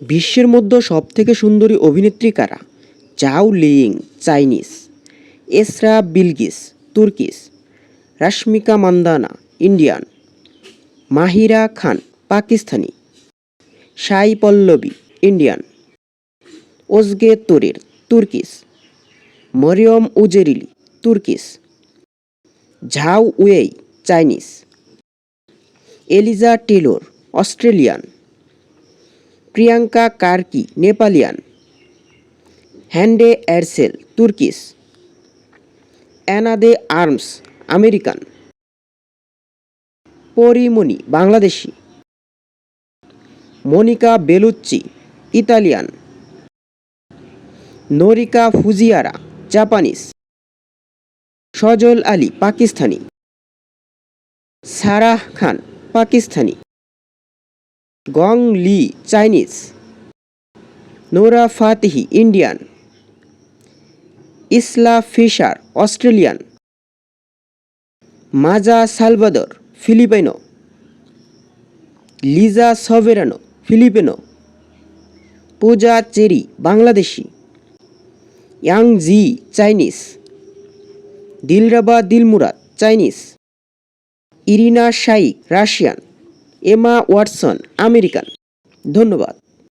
বিশ্বের মধ্যে সবথেকে সুন্দরী অভিনেত্রী কারা? Zhao Liying, Chinese. Esra Bilgic, Turkish. Rashmika Mandanna, Indian. Mahira Khan, Pakistani. Sai Pallavi, Indian. Ozge Torer, Turkish. Meryem Uzerli, Turkish. Zhao Wei, Chinese. Eliza Taylor, Australian. Priyanka Karki, Nepalian. Hande Ercel, Turkish. Ana de Armas, American. Porimoni, Bangladeshi. Monica Bellucci, Italian. Norika Fujiwara, Japanese. Sajal Ali, Pakistani. Sarah Khan, Pakistani. Gong Li, Chinese. Nora Fatehi, Indian. Isla Fisher, Australian. Maja Salvador, Filipino. Liza Soberano, Filipino. পূজা cherry, Bangladeshi. Yang Zi, Chinese. Dilraba Dilmurat, Chinese. Irina Shayk, Russian. Emma Watson, American. ধন্যবাদ।